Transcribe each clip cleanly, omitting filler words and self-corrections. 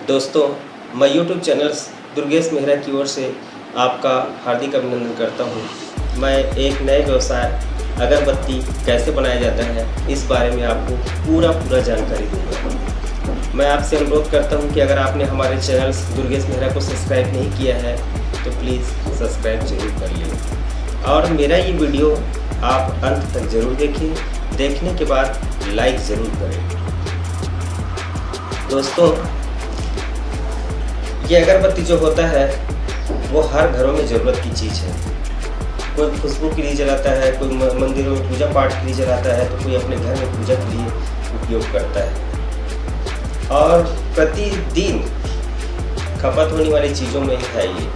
दोस्तों, मैं YouTube channel Durgesh Mehra की ओर से आपका हार्दिक अभिनंदन करता हूं। मैं एक नए व्यवसाय अगरबत्ती कैसे बनाया जाता है इस बारे में आपको पूरा जानकारी दूंगा। मैं आपसे अनुरोध करता हूं कि अगर आपने हमारे चैनल दुर्गेश मेहरा को सब्सक्राइब नहीं किया है तो प्लीज़ सब्सक्राइब जरूर कर लें और मेरा ये वीडियो आप अंत तक ज़रूर देखें। देखने के बाद लाइक ज़रूर करें। दोस्तों, ये अगरबत्ती जो होता है वो हर घरों में ज़रूरत की चीज़ है। कोई खुशबू के लिए जलाता है, कोई मंदिरों में पूजा पाठ के लिए जलाता है, तो कोई अपने घर में पूजा के लिए उपयोग करता है और प्रतिदिन खपत होने वाली चीज़ों में है ये।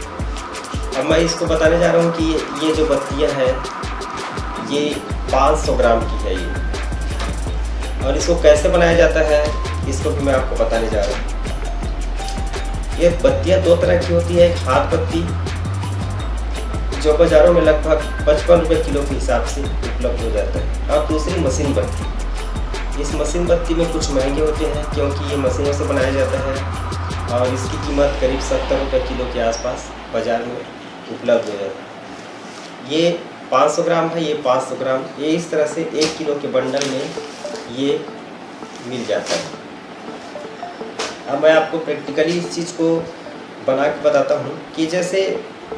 अब मैं इसको बताने जा रहा हूँ कि ये जो बत्तियाँ हैं ये 500 ग्राम की है ये, और इसको कैसे बनाया जाता है इसको भी मैं आपको बताने जा रहा हूँ। ये बत्तियाँ दो तरह की होती है। एक हाथ बत्ती जो बाज़ारों में लगभग 55 रुपये किलो के हिसाब से उपलब्ध हो जाता है, और दूसरी मशीन बत्ती। इस मशीन बत्ती में कुछ महंगे होते हैं क्योंकि ये मशीनों से बनाया जाता है और इसकी कीमत करीब 70 रुपये किलो के आसपास बाज़ार में उपलब्ध हो जाता है। ये 500 ग्राम है, ये 500 ग्राम, ये इस तरह से 1 किलो के बंडल में ये मिल जाता है। अब मैं आपको प्रैक्टिकली इस चीज़ को बना के बताता हूँ कि जैसे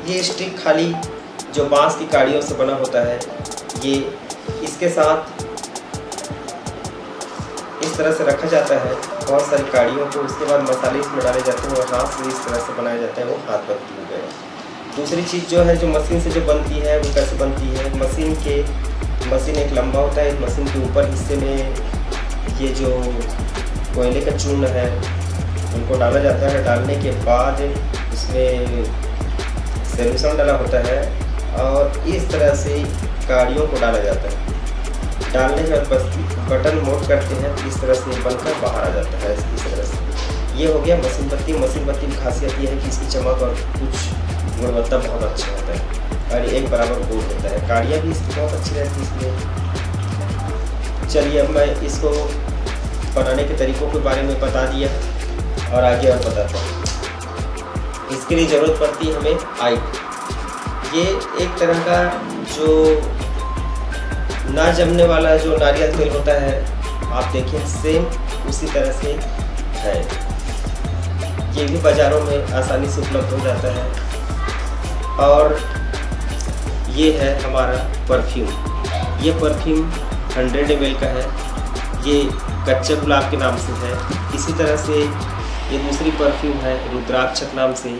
ये स्टिक खाली जो बांस की काड़ियों से बना होता है, ये इसके साथ इस तरह से रखा जाता है बहुत सारी काड़ियों को। उसके बाद मसाले इसमें डाले जाते हैं और हाथ से इस तरह से बनाया जाता है, वो हाथ बत्ती हो गया। दूसरी चीज़ जो है, जो मशीन से जो बनती है वो कैसे बनती है। मशीन एक लंबा होता है। इस मशीन के ऊपर हिस्से में ये जो कोयले का चूर्ण है उनको डाला जाता है। डालने के बाद इसमें सॉल्यूशन डाला होता है और इस तरह से काड़ियों को डाला जाता है। डालने के बाद बस बटन मोड़ करते हैं, इस तरह से बनकर बाहर आ जाता है। इस तरह से ये हो गया मशीन बत्ती। मशीन बत्ती की खासियत ये है कि इसकी चमक और कुछ गुणवत्ता बहुत अच्छा होता है और एक बराबर गोल होता है। काड़ियाँ भी इसकी बहुत अच्छी रहती है इसमें। चलिए, अब मैं इसको बनाने के तरीक़ों के बारे में बता दिया और आगे और बताता हूँ। इसके लिए ज़रूरत पड़ती है हमें आइट। ये एक तरह का जो ना जमने वाला जो नारियल तेल होता है, आप देखिए सेम उसी तरह से है। ये भी बाज़ारों में आसानी से उपलब्ध हो जाता है। और ये है हमारा परफ्यूम। ये परफ्यूम 100 ml का है। ये कच्चे गुलाब के नाम से है। इसी तरह से ये दूसरी परफ्यूम है रुद्राक्षक नाम से।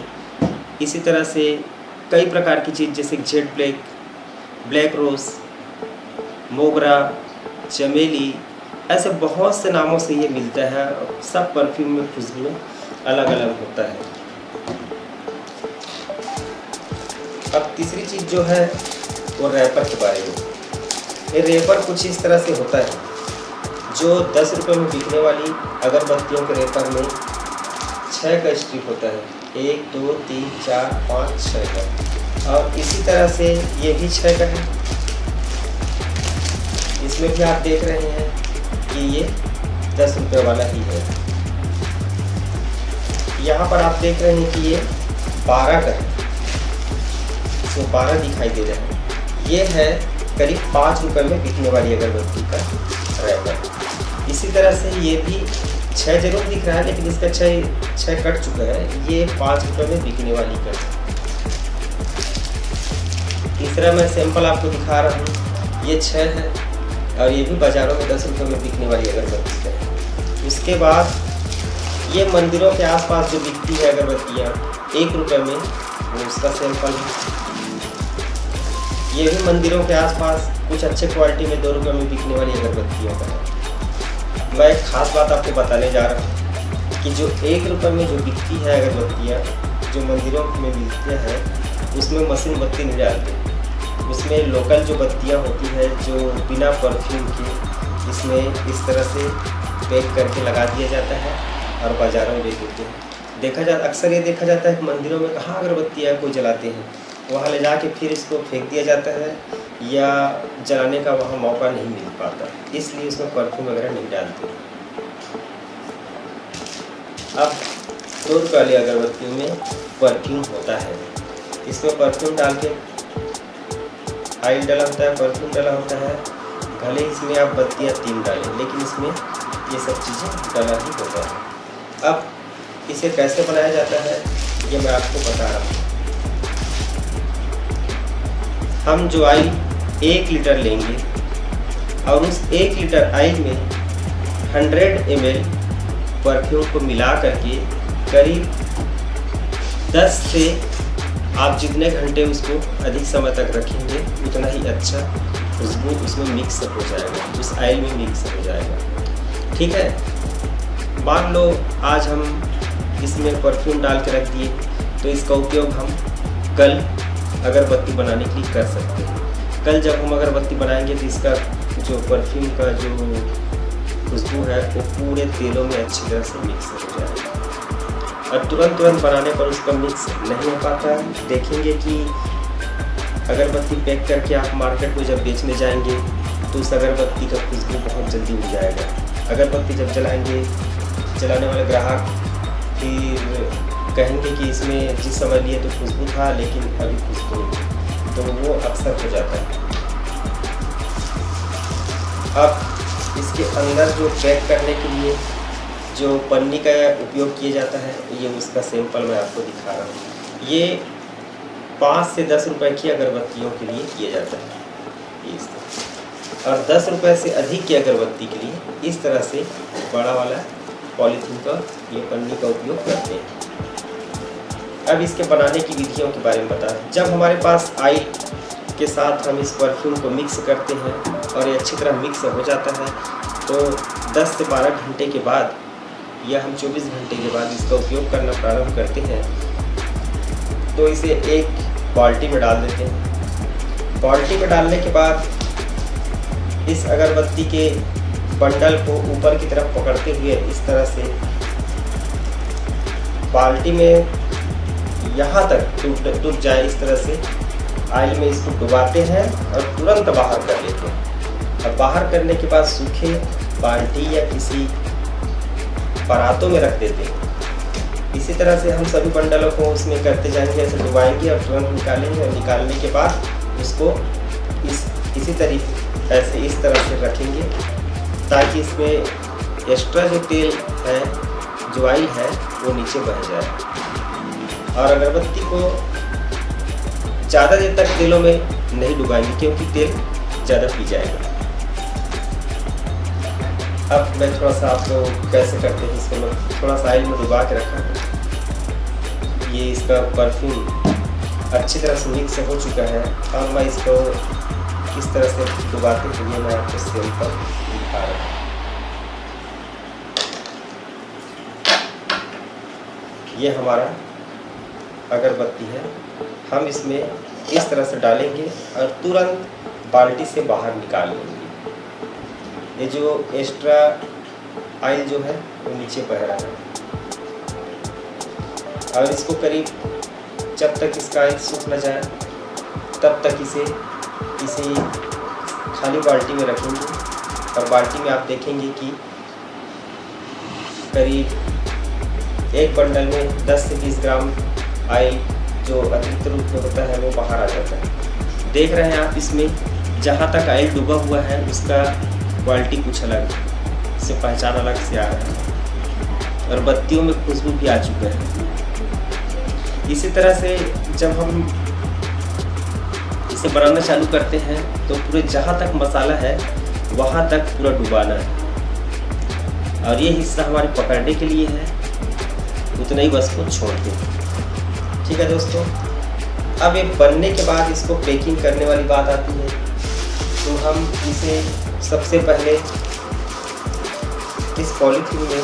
इसी तरह से कई प्रकार की चीज़ जैसे जेड ब्लैक, ब्लैक रोज़, मोगरा, चमेली, ऐसे बहुत से नामों से ये मिलता है। सब परफ्यूम में खुशबू अलग अलग होता है। अब तीसरी चीज़ जो है वो रैपर के बारे में। ये रैपर कुछ इस तरह से होता है। जो 10 रुपये में बिकने वाली अगरबत्तियों के रैपर में 6 का स्ट्रिप होता है। 1 2 3 4 5 6 का। और इसी तरह से ये भी 6 का है। इसमें भी आप देख रहे हैं कि ये 10 रुपये वाला ही है। यहाँ पर आप देख रहे हैं कि ये 12 का है। जो 12 दिखाई दे रहा है ये है करीब 5 रुपये में बिकने वाली अगरबत्ती का रैपर। इसी तरह से ये भी 6 जरूर दिख रहा है, लेकिन इसका 6 कट चुका है। ये 5 रुपये में बिकने वाली का। तीसरा मैं सैंपल आपको दिखा रहा हूँ, ये 6 है और ये भी बाज़ारों में 10 रुपये में बिकने वाली अगरबत्ती का है। उसके बाद ये मंदिरों के आसपास जो बिकती है अगरबत्तियाँ 1 रुपये में, वो उसका सैंपल है। ये भी मंदिरों के आसपास कुछ अच्छे क्वालिटी में 2 रुपये में बिकने वाली अगरबत्तियों का है। मैं एक ख़ास बात आपको बताने जा रहा हूँ कि जो 1 रुपये में जो बिकती है अगरबत्तियाँ, जो मंदिरों में मिलती है, उसमें मशीन बत्ती नहीं डालते। उसमें लोकल जो बत्तियाँ होती है जो बिना परफ्यूम के, इसमें इस तरह से पैक करके लगा दिया जाता है और बाज़ारों में बेच देते हैं। अक्सर ये देखा जाता है कि मंदिरों में कहाँ अगरबत्तियाँ कोई जलाते हैं, वहाँ ले जाके फिर इसको फेंक दिया जाता है या जलाने का वहाँ मौका नहीं मिल पाता, इसलिए उसमें परफ्यूम वगैरह नहीं डालते। अब 100 रुपये वाली अगरबत्तियों में परफ्यूम होता है। इसमें परफ्यूम डाल के ऑयल डाला होता है, परफ्यूम डाला होता है। भले इसमें आप बत्तियाँ 3 डालें, लेकिन इसमें ये सब चीज़ें डाला ही होता है। अब इसे कैसे बनाया जाता है ये मैं आपको बता रहा हूँ। हम जो ऑयल 1 लीटर लेंगे और उस 1 लीटर ऑयल में 100 ml परफ्यूम को मिला करके करीब 10 से आप जितने घंटे उसको अधिक समय तक रखेंगे उतना ही अच्छा खुशबू उसमें मिक्स हो जाएगा, उस ऑयल में मिक्स हो जाएगा। ठीक है, मान लो आज हम इसमें परफ्यूम डाल के रख दिए, तो इसका उपयोग हम कल अगरबत्ती बनाने के लिए कर सकते हैं। कल जब हम अगरबत्ती बनाएंगे तो इसका जो परफ्यूम का जो खुशबू है वो पूरे तेलों में अच्छी तरह से मिक्स हो जाएगा। और तुरंत बनाने पर उसका मिक्स नहीं हो पाता है। देखेंगे कि अगरबत्ती पैक करके आप मार्केट में जब बेचने जाएंगे तो उस अगरबत्ती का खुशबू बहुत जल्दी उड़ जाएगा। अगरबत्ती जब जलाएंगे, जलाने वाले ग्राहक फिर कहेंगे कि इसमें जिस समय लिए तो खुशबू था लेकिन अभी खुशबू नहीं, तो वो अक्सर हो जाता है। अब इसके अंदर जो पैक करने के लिए जो पन्नी का उपयोग किया जाता है, ये उसका सैंपल मैं आपको दिखा रहा हूँ। ये 5 से 10 रुपए की अगरबत्तियों के लिए किया जाता है इस तरह, और 10 रुपए से अधिक की अगरबत्ती के लिए इस तरह से बड़ा वाला पॉलीथीन का ये पन्नी का उपयोग करते हैं। अब इसके बनाने की विधियों के बारे में बता दें। जब हमारे पास ऑयल के साथ हम इस परफ्यूम को मिक्स करते हैं और ये अच्छी तरह मिक्स हो जाता है, तो 10 से 12 घंटे के बाद या हम 24 घंटे के बाद इसका उपयोग करना प्रारंभ करते हैं, तो इसे एक बाल्टी में डाल देते हैं। बाल्टी में डालने के बाद इस अगरबत्ती के बंडल को ऊपर की तरफ पकड़ते हुए इस तरह से बाल्टी में यहाँ तक डूब जाए, इस तरह से ऑयल में इसको डुबाते हैं और तुरंत बाहर कर लेते हैं। और बाहर करने के बाद सूखे बाल्टी या किसी परातों में रख देते हैं। इसी तरह से हम सभी बंडलों को उसमें करते जाएंगे, ऐसे डुबाएंगे और तुरंत निकालेंगे, और निकालने के बाद उसको इसी तरीके ऐसे इस तरह से रखेंगे ताकि इसमें एक्स्ट्रा जो तेल है, जो ऑयल है, वो नीचे बह जाए। और अगरबत्ती को ज़्यादा देर तक तेलों में नहीं डुबाएंगे क्योंकि तेल ज़्यादा पी जाएगा। अब मैं थोड़ा सा आप लोग कैसे करते हैं, इसको मैं थोड़ा सा ऑयल में डुबा के रखा हूँ। ये इसका परफ्यूम अच्छी तरह से मिक्स हो चुका है और मैं इसको किस तरह से डुबाते हुए मैं आपको सैंपल दिखा रहा हूँ। ये हमारा अगरबत्ती है। हम इसमें इस तरह से डालेंगे और तुरंत बाल्टी से बाहर निकाल लेंगे। ये जो एक्स्ट्रा ऑयल जो है वो नीचे बह रहा है, और इसको करीब जब तक इसका ऑयल सूख न जाए तब तक इसे किसी खाली बाल्टी में रखेंगे। और बाल्टी में आप देखेंगे कि करीब एक बंडल में 10 से 20 ग्राम ऑयल जो अतिरिक्त रूप में होता है वो बाहर आ जाता है। देख रहे हैं आप, इसमें जहाँ तक ऑयल डूबा हुआ है उसका क्वालिटी कुछ अलग है, इससे पहचान अलग से आ रहा है और बत्तियों में खुशबू भी आ चुका है। इसी तरह से जब हम इसे बनाना चालू करते हैं तो पूरे जहाँ तक मसाला है वहाँ तक पूरा डुबाना है, और ये हिस्सा हमारे पकड़ने के लिए है, उतना ही बस को छोड़ दें। ठीक है दोस्तों, अब ये बनने के बाद इसको पैकिंग करने वाली बात आती है। तो हम इसे सबसे पहले इस पॉलीथीन में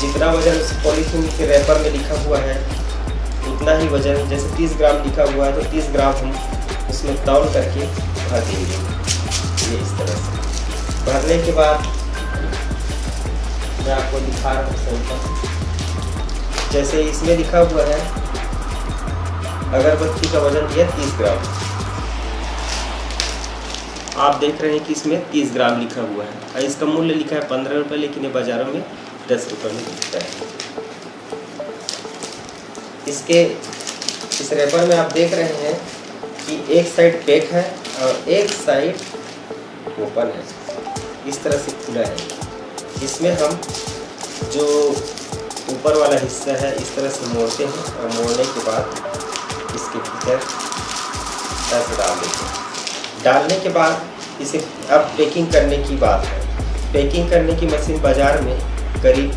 जितना वजन उस पॉलीथीन के रैपर में लिखा हुआ है उतना ही वजन, जैसे 30 ग्राम लिखा हुआ है तो 30 ग्राम हम उसमें तौल करके भर देंगे। ये इस तरह से भरने के बाद मैं आपको दिखा रहा हूँ सैंपल। जैसे इसमें लिखा हुआ है अगरबत्ती का वजन दिया 30 ग्राम, आप देख रहे हैं कि इसमें 30 ग्राम लिखा हुआ है और इसका मूल्य लिखा है 15 रुपये, लेकिन ये बाज़ारों में 10 रुपये में बिकता है। इसके इस रैपर में आप देख रहे हैं कि एक साइड पैक है और एक साइड ओपन है, इस तरह से खुला है। इसमें हम जो ऊपर वाला हिस्सा है इस तरह से मोड़ते हैं और मोड़ने के बाद इसके भीतर ऐसे डाल देते हैं। डालने के बाद इसे अब पैकिंग करने की बात है। पैकिंग करने की मशीन बाज़ार में करीब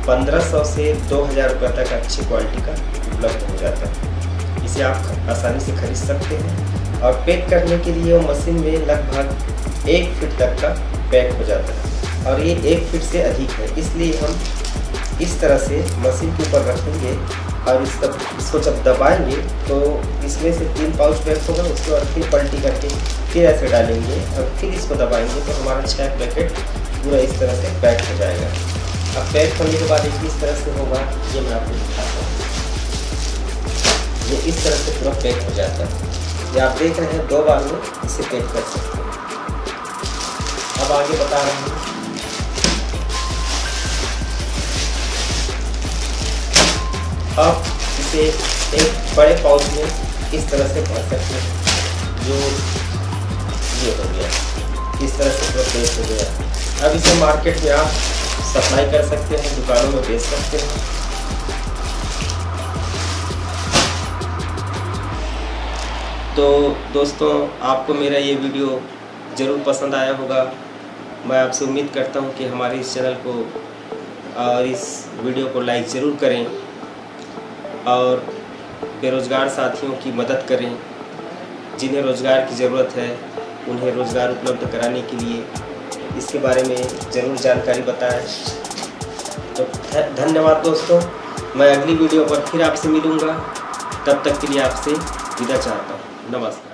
1500 से 2000 रुपये तक अच्छी क्वालिटी का उपलब्ध हो जाता है। इसे आप आसानी से खरीद सकते हैं और पैक करने के लिए वो मशीन में लगभग 1 फीट तक का पैक हो जाता है और ये 1 फीट से अधिक है। इसलिए हम इस तरह से मशीन के ऊपर रखेंगे और इसको जब दबाएंगे तो इसमें से 3 पाउच पैक होगा। उसके बाद फिर पलटी करके फिर ऐसे डालेंगे और फिर इसको दबाएंगे तो हमारा 6 पैकेट पूरा इस तरह से पैक हो जाएगा। अब पैक होने के बाद इस तरह से होगा, ये मैं आपको दिखाता हूँ। ये इस तरह से पूरा पैक हो जाता है। ये आप देख रहे हैं 2 बार में इसे पैक कर सकते हैं। अब आगे बता रहे हैं। अब इसे एक बड़े पाउच में इस तरह से भर सकते हैं, जो ये हो गया, इस तरह से पूरा पैक हो गया। अब इसे मार्केट में आप सप्लाई कर सकते हैं, दुकानों में बेच सकते हैं। तो दोस्तों, आपको मेरा ये वीडियो ज़रूर पसंद आया होगा। मैं आपसे उम्मीद करता हूँ कि हमारे इस चैनल को और इस वीडियो को लाइक ज़रूर करें और बेरोज़गार साथियों की मदद करें। जिन्हें रोज़गार की ज़रूरत है उन्हें रोज़गार उपलब्ध कराने के लिए इसके बारे में ज़रूर जानकारी बताएं। तो धन्यवाद दोस्तों, मैं अगली वीडियो पर फिर आपसे मिलूँगा। तब तक के लिए आपसे विदा चाहता हूँ। नमस्कार।